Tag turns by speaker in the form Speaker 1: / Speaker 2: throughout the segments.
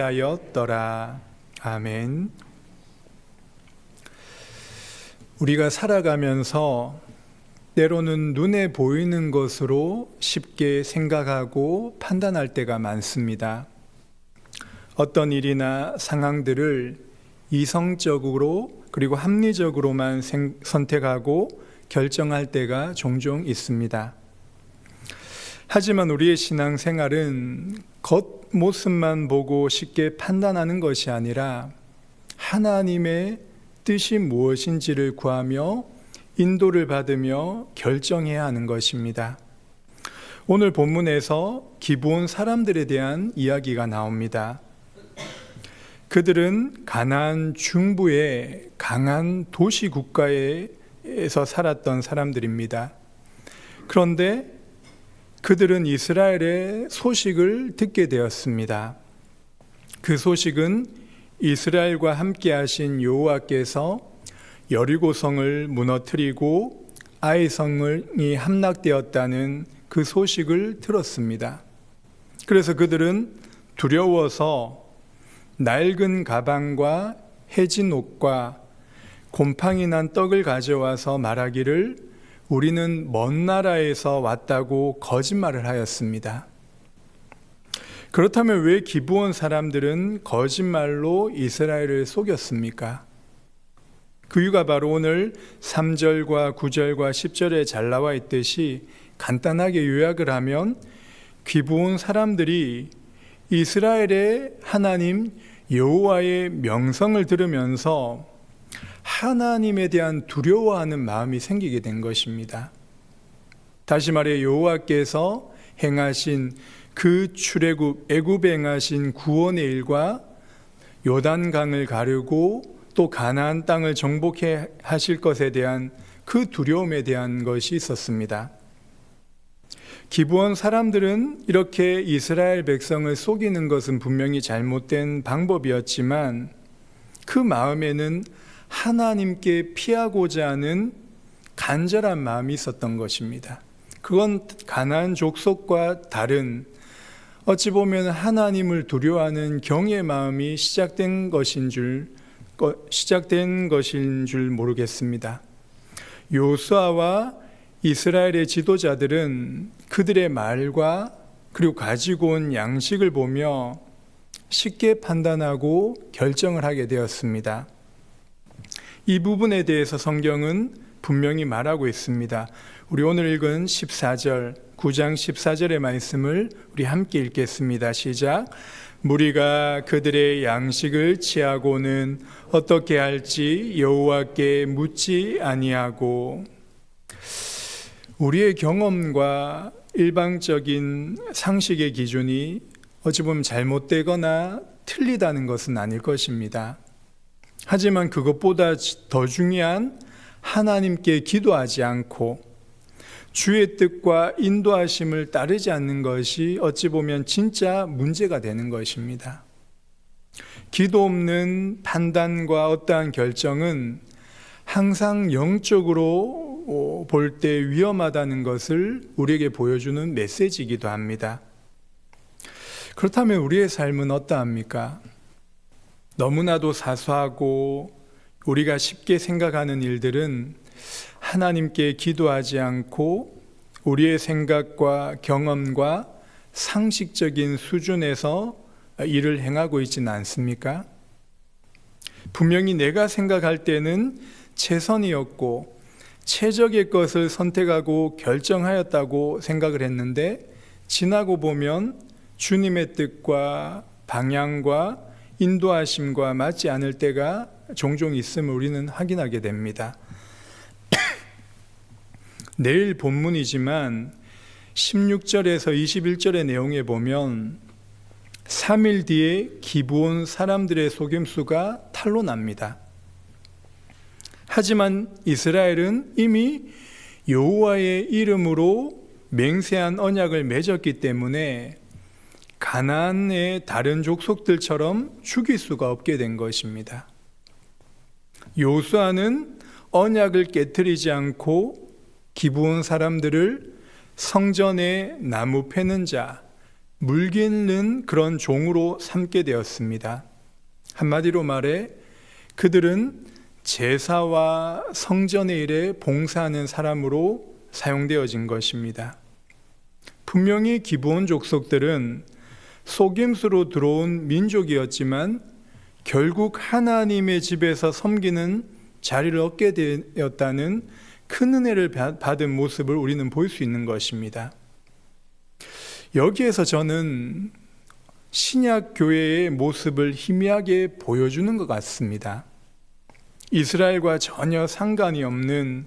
Speaker 1: 하였더라. 아멘. 우리가 살아가면서 때로는 눈에 보이는 것으로 쉽게 생각하고 판단할 때가 많습니다. 어떤 일이나 상황들을 이성적으로 그리고 합리적으로만 선택하고 결정할 때가 종종 있습니다. 하지만 우리의 신앙생활은 겉모습만 보고 쉽게 판단하는 것이 아니라 하나님의 뜻이 무엇인지를 구하며 인도를 받으며 결정해야 하는 것입니다. 오늘 본문에서 기브온 사람들에 대한 이야기가 나옵니다. 그들은 가나안 중부의 강한 도시 국가에서 살았던 사람들입니다. 그런데 그들은 이스라엘의 소식을 듣게 되었습니다. 그 소식은 이스라엘과 함께 하신 여호와께서 여리고성을 무너뜨리고 아이 성이 함락되었다는 그 소식을 들었습니다. 그래서 그들은 두려워서 낡은 가방과 해진 옷과 곰팡이 난 떡을 가져와서 말하기를 우리는 먼 나라에서 왔다고 거짓말을 하였습니다. 그렇다면 왜 기브온 사람들은 거짓말로 이스라엘을 속였습니까? 그 이유가 바로 오늘 3절과 9절과 10절에 잘 나와 있듯이 간단하게 요약을 하면 기브온 사람들이 이스라엘의 하나님 여호와의 명성을 들으면서 하나님에 대한 두려워하는 마음이 생기게 된 것입니다. 다시 말해 여호와께서 행하신 그 출애굽 애굽에 행하신 구원의 일과 요단강을 가르고 또 가나안 땅을 정복해 하실 것에 대한 그 두려움에 대한 것이 있었습니다. 기브온 사람들은 이렇게 이스라엘 백성을 속이는 것은 분명히 잘못된 방법이었지만 그 마음에는 하나님께 피하고자 하는 간절한 마음이 있었던 것입니다. 그건 가나안 족속과 다른 어찌 보면 하나님을 두려워하는 경외의 마음이 시작된 것인 줄 모르겠습니다. 요수아와 이스라엘의 지도자들은 그들의 말과 그리고 가지고 온 양식을 보며 쉽게 판단하고 결정을 하게 되었습니다. 이 부분에 대해서 성경은 분명히 말하고 있습니다. 우리 오늘 읽은 14절, 9장 14절의 말씀을 우리 함께 읽겠습니다. 시작. 무리가 그들의 양식을 취하고는 어떻게 할지 여호와께 묻지 아니하고. 우리의 경험과 일방적인 상식의 기준이 어찌 보면 잘못되거나 틀리다는 것은 아닐 것입니다. 하지만 그것보다 더 중요한 하나님께 기도하지 않고 주의 뜻과 인도하심을 따르지 않는 것이 어찌 보면 진짜 문제가 되는 것입니다. 기도 없는 판단과 어떠한 결정은 항상 영적으로 볼 때 위험하다는 것을 우리에게 보여주는 메시지이기도 합니다. 그렇다면 우리의 삶은 어떠합니까? 너무나도 사소하고 우리가 쉽게 생각하는 일들은 하나님께 기도하지 않고 우리의 생각과 경험과 상식적인 수준에서 일을 행하고 있지는 않습니까? 분명히 내가 생각할 때는 최선이었고 최적의 것을 선택하고 결정하였다고 생각을 했는데 지나고 보면 주님의 뜻과 방향과 인도하심과 맞지 않을 때가 종종 있음을 우리는 확인하게 됩니다. 내일 본문이지만 16절에서 21절의 내용에 보면 3일 뒤에 기브온 사람들의 속임수가 탄로납니다. 하지만 이스라엘은 이미 여호와의 이름으로 맹세한 언약을 맺었기 때문에 가나안의 다른 족속들처럼 죽일 수가 없게 된 것입니다. 요수아는 언약을 깨트리지 않고 기브온 사람들을 성전에 나무 패는 자, 물깃는 그런 종으로 삼게 되었습니다. 한마디로 말해 그들은 제사와 성전의 일에 봉사하는 사람으로 사용되어진 것입니다. 분명히 기브온 족속들은 속임수로 들어온 민족이었지만 결국 하나님의 집에서 섬기는 자리를 얻게 되었다는 큰 은혜를 받은 모습을 우리는 볼 수 있는 것입니다. 여기에서 저는 신약 교회의 모습을 희미하게 보여주는 것 같습니다. 이스라엘과 전혀 상관이 없는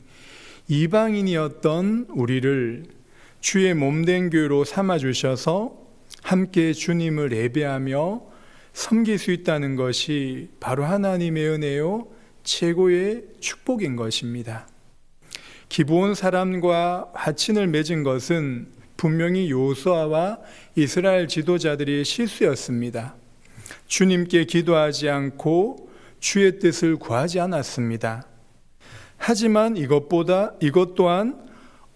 Speaker 1: 이방인이었던 우리를 주의 몸된 교회로 삼아주셔서 함께 주님을 예배하며 섬길 수 있다는 것이 바로 하나님의 은혜요 최고의 축복인 것입니다. 기브온 사람과 화친을 맺은 것은 분명히 여호수아와 이스라엘 지도자들의 실수였습니다. 주님께 기도하지 않고 주의 뜻을 구하지 않았습니다. 하지만 이것 또한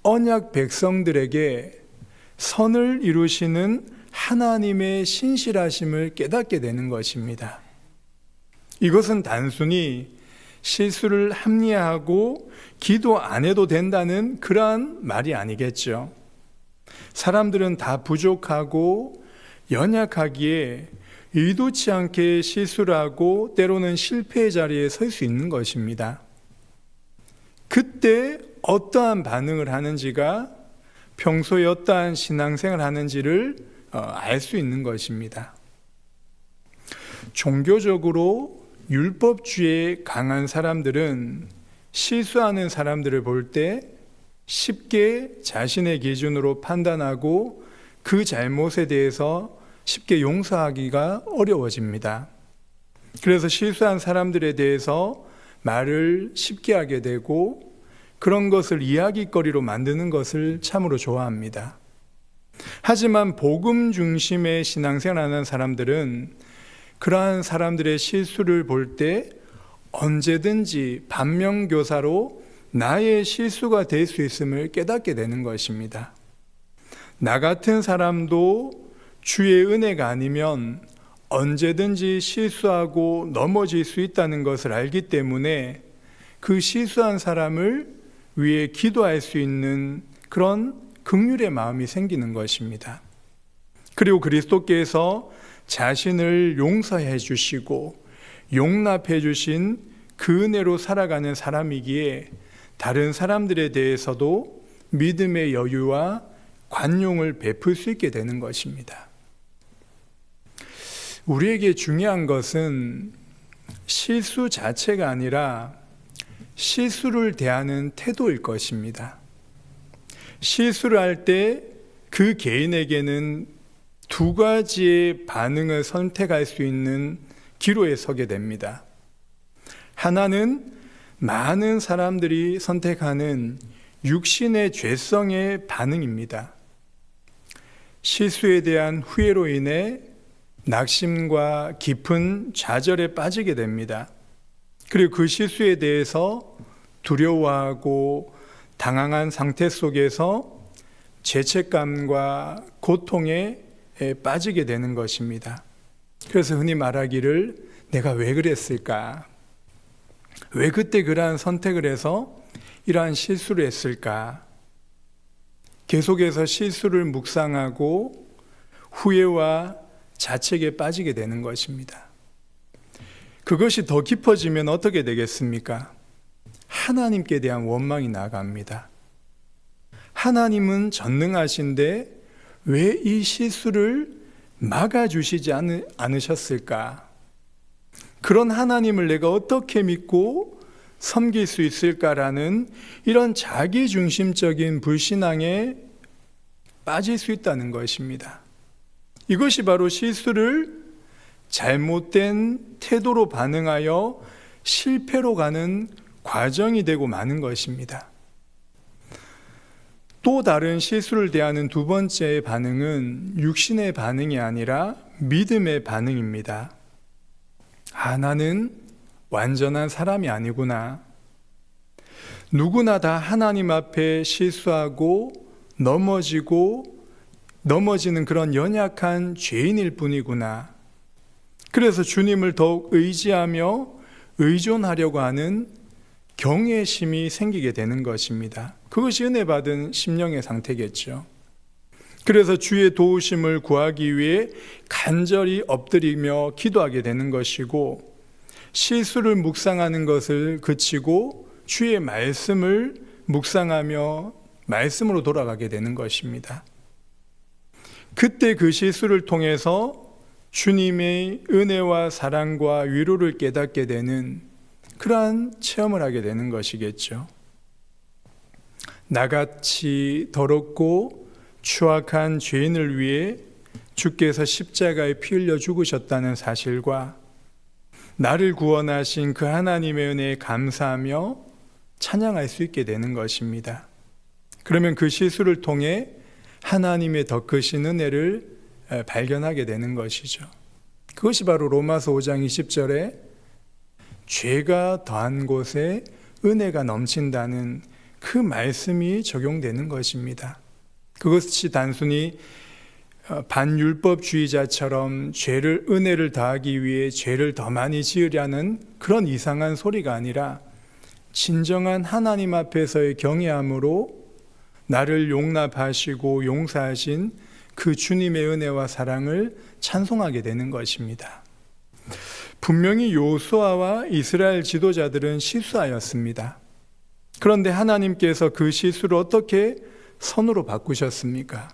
Speaker 1: 언약 백성들에게 선을 이루시는 하나님의 신실하심을 깨닫게 되는 것입니다. 이것은 단순히 실수를 합리화하고 기도 안 해도 된다는 그러한 말이 아니겠죠. 사람들은 다 부족하고 연약하기에 의도치 않게 실수를 하고 때로는 실패의 자리에 설 수 있는 것입니다. 그때 어떠한 반응을 하는지가 평소에 어떠한 신앙생활을 하는지를 알 수 있는 것입니다. 종교적으로 율법주의에 강한 사람들은 실수하는 사람들을 볼 때 쉽게 자신의 기준으로 판단하고 그 잘못에 대해서 쉽게 용서하기가 어려워집니다. 그래서 실수한 사람들에 대해서 말을 쉽게 하게 되고 그런 것을 이야기거리로 만드는 것을 참으로 좋아합니다. 하지만 복음 중심의 신앙생활하는 사람들은 그러한 사람들의 실수를 볼 때 언제든지 반면교사로 나의 실수가 될 수 있음을 깨닫게 되는 것입니다. 나 같은 사람도 주의 은혜가 아니면 언제든지 실수하고 넘어질 수 있다는 것을 알기 때문에 그 실수한 사람을 위해 기도할 수 있는 그런 긍휼의 마음이 생기는 것입니다. 그리고 그리스도께서 자신을 용서해 주시고 용납해 주신 그 은혜로 살아가는 사람이기에 다른 사람들에 대해서도 믿음의 여유와 관용을 베풀 수 있게 되는 것입니다. 우리에게 중요한 것은 실수 자체가 아니라 실수를 대하는 태도일 것입니다. 실수를 할 때 그 개인에게는 두 가지의 반응을 선택할 수 있는 기로에 서게 됩니다. 하나는 많은 사람들이 선택하는 육신의 죄성의 반응입니다. 실수에 대한 후회로 인해 낙심과 깊은 좌절에 빠지게 됩니다. 그리고 그 실수에 대해서 두려워하고 당황한 상태 속에서 죄책감과 고통에 빠지게 되는 것입니다. 그래서 흔히 말하기를 내가 왜 그랬을까? 왜 그때 그러한 선택을 해서 이러한 실수를 했을까? 계속해서 실수를 묵상하고 후회와 자책에 빠지게 되는 것입니다. 그것이 더 깊어지면 어떻게 되겠습니까? 하나님께 대한 원망이 나갑니다. 하나님은 전능하신데 왜 이 실수를 막아주시지 않으셨을까? 그런 하나님을 내가 어떻게 믿고 섬길 수 있을까라는 이런 자기중심적인 불신앙에 빠질 수 있다는 것입니다. 이것이 바로 실수를 잘못된 태도로 반응하여 실패로 가는 과정이 되고 마는 것입니다. 또 다른 실수를 대하는 두 번째 반응은 육신의 반응이 아니라 믿음의 반응입니다. 나는 완전한 사람이 아니구나. 누구나 다 하나님 앞에 실수하고 넘어지고 넘어지는 그런 연약한 죄인일 뿐이구나. 그래서 주님을 더욱 의지하며 의존하려고 하는 경외심이 생기게 되는 것입니다. 그것이 은혜 받은 심령의 상태겠죠. 그래서 주의 도우심을 구하기 위해 간절히 엎드리며 기도하게 되는 것이고, 실수를 묵상하는 것을 그치고 주의 말씀을 묵상하며 말씀으로 돌아가게 되는 것입니다. 그때 그 실수를 통해서 주님의 은혜와 사랑과 위로를 깨닫게 되는 그러한 체험을 하게 되는 것이겠죠. 나같이 더럽고 추악한 죄인을 위해 주께서 십자가에 피 흘려 죽으셨다는 사실과 나를 구원하신 그 하나님의 은혜에 감사하며 찬양할 수 있게 되는 것입니다. 그러면 그 실수를 통해 하나님의 더 크신 은혜를 발견하게 되는 것이죠. 그것이 바로 로마서 5장 20절에 죄가 더한 곳에 은혜가 넘친다는 그 말씀이 적용되는 것입니다. 그것이 단순히 반율법주의자처럼 은혜를 더하기 위해 죄를 더 많이 지으려는 그런 이상한 소리가 아니라 진정한 하나님 앞에서의 경외함으로 나를 용납하시고 용서하신 그 주님의 은혜와 사랑을 찬송하게 되는 것입니다. 분명히 여호수아와 이스라엘 지도자들은 실수하였습니다. 그런데 하나님께서 그 실수를 어떻게 선으로 바꾸셨습니까?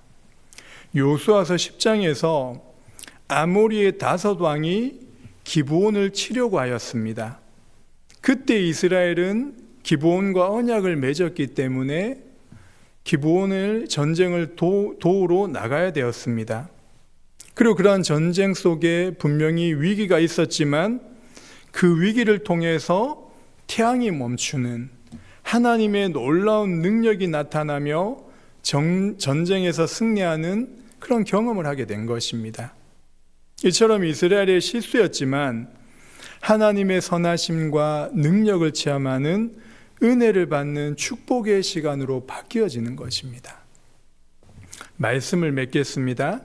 Speaker 1: 여호수아서 10장에서 아모리의 5왕이 기브온을 치려고 하였습니다. 그때 이스라엘은 기브온과 언약을 맺었기 때문에 기브온을 전쟁을 도우러 나가야 되었습니다. 그리고 그러한 전쟁 속에 분명히 위기가 있었지만 그 위기를 통해서 태양이 멈추는 하나님의 놀라운 능력이 나타나며 전쟁에서 승리하는 그런 경험을 하게 된 것입니다. 이처럼 이스라엘의 실수였지만 하나님의 선하심과 능력을 체험하는 은혜를 받는 축복의 시간으로 바뀌어지는 것입니다. 말씀을 맺겠습니다.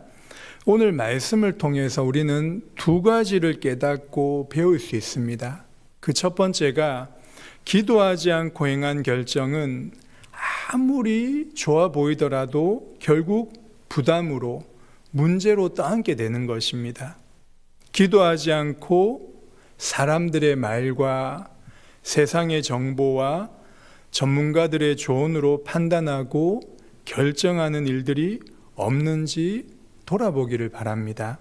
Speaker 1: 오늘 말씀을 통해서 우리는 2가지를 깨닫고 배울 수 있습니다. 그 첫 번째가 기도하지 않고 행한 결정은 아무리 좋아 보이더라도 결국 부담으로 문제로 떠안게 되는 것입니다. 기도하지 않고 사람들의 말과 세상의 정보와 전문가들의 조언으로 판단하고 결정하는 일들이 없는지 돌아보기를 바랍니다.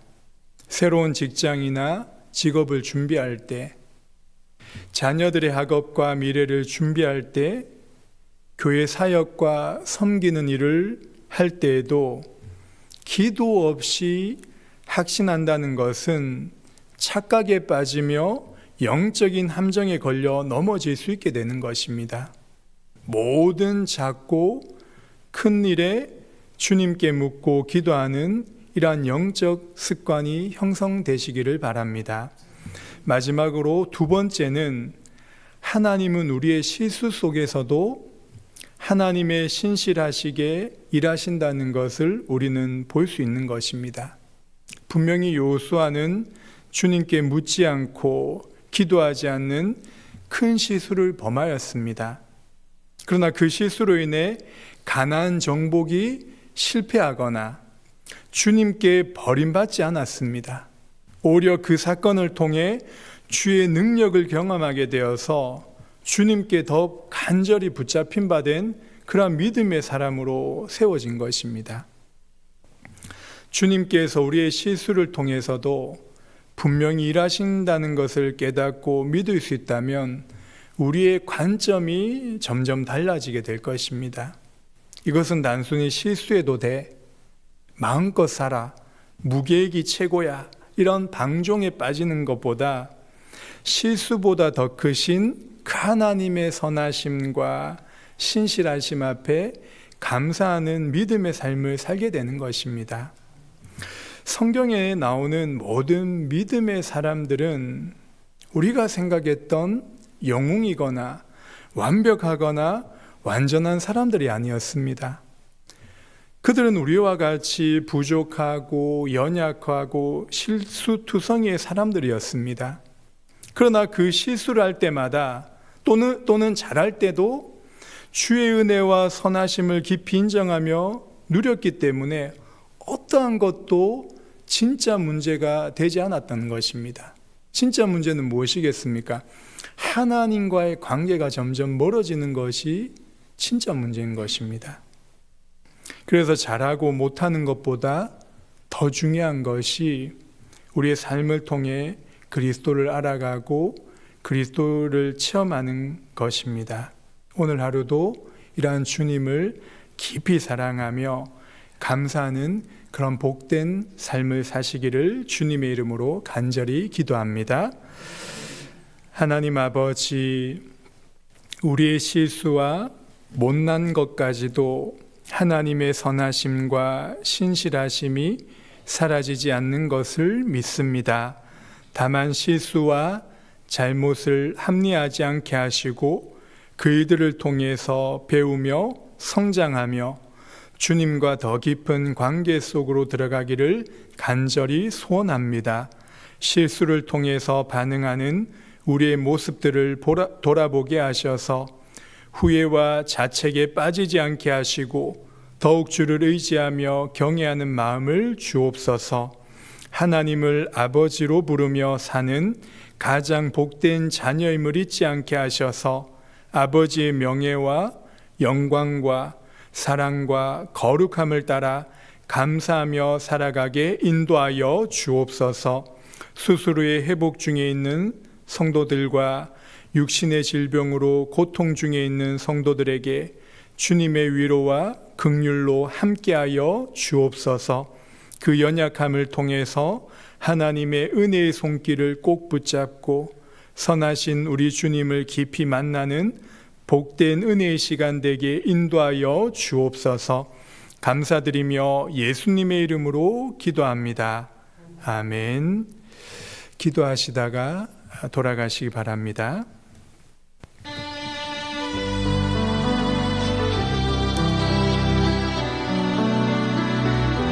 Speaker 1: 새로운 직장이나 직업을 준비할 때, 자녀들의 학업과 미래를 준비할 때, 교회 사역과 섬기는 일을 할 때에도 기도 없이 확신한다는 것은 착각에 빠지며 영적인 함정에 걸려 넘어질 수 있게 되는 것입니다. 모든 작고 큰 일에 주님께 묻고 기도하는 이러한 영적 습관이 형성되시기를 바랍니다. 마지막으로 2번째는 하나님은 우리의 실수 속에서도 하나님의 신실하시게 일하신다는 것을 우리는 볼 수 있는 것입니다. 분명히 여호수아는 주님께 묻지 않고 기도하지 않는 큰 실수를 범하였습니다. 그러나 그 실수로 인해 가나안 정복이 실패하거나 주님께 버림받지 않았습니다. 오히려 그 사건을 통해 주의 능력을 경험하게 되어서 주님께 더 간절히 붙잡힌 바 된 그러한 믿음의 사람으로 세워진 것입니다. 주님께서 우리의 실수를 통해서도 분명히 일하신다는 것을 깨닫고 믿을 수 있다면 우리의 관점이 점점 달라지게 될 것입니다. 이것은 단순히 실수해도 돼, 마음껏 살아, 무계획이 최고야, 이런 방종에 빠지는 것보다 실수보다 더 크신 그 하나님의 선하심과 신실하심 앞에 감사하는 믿음의 삶을 살게 되는 것입니다. 성경에 나오는 모든 믿음의 사람들은 우리가 생각했던 영웅이거나 완벽하거나 완전한 사람들이 아니었습니다. 그들은 우리와 같이 부족하고 연약하고 실수투성이의 사람들이었습니다. 그러나 그 실수를 할 때마다 또는 잘할 때도 주의 은혜와 선하심을 깊이 인정하며 누렸기 때문에 어떠한 것도 진짜 문제가 되지 않았다는 것입니다. 진짜 문제는 무엇이겠습니까? 하나님과의 관계가 점점 멀어지는 것이 진짜 문제인 것입니다. 그래서 잘하고 못하는 것보다 더 중요한 것이 우리의 삶을 통해 그리스도를 알아가고 그리스도를 체험하는 것입니다. 오늘 하루도 이러한 주님을 깊이 사랑하며 감사하는 그런 복된 삶을 사시기를 주님의 이름으로 간절히 기도합니다. 하나님 아버지, 우리의 실수와 못난 것까지도 하나님의 선하심과 신실하심이 사라지지 않는 것을 믿습니다. 다만 실수와 잘못을 합리하지 않게 하시고 그이들을 통해서 배우며 성장하며 주님과 더 깊은 관계 속으로 들어가기를 간절히 소원합니다. 실수를 통해서 반응하는 우리의 모습들을 돌아보게 하셔서 후회와 자책에 빠지지 않게 하시고 더욱 주를 의지하며 경외하는 마음을 주옵소서. 하나님을 아버지로 부르며 사는 가장 복된 자녀임을 잊지 않게 하셔서 아버지의 명예와 영광과 사랑과 거룩함을 따라 감사하며 살아가게 인도하여 주옵소서. 스스로의 회복 중에 있는 성도들과 육신의 질병으로 고통 중에 있는 성도들에게 주님의 위로와 긍휼로 함께하여 주옵소서. 그 연약함을 통해서 하나님의 은혜의 손길을 꼭 붙잡고 선하신 우리 주님을 깊이 만나는 복된 은혜의 시간 되게 인도하여 주옵소서. 감사드리며 예수님의 이름으로 기도합니다. 아멘. 기도하시다가 돌아가시기 바랍니다.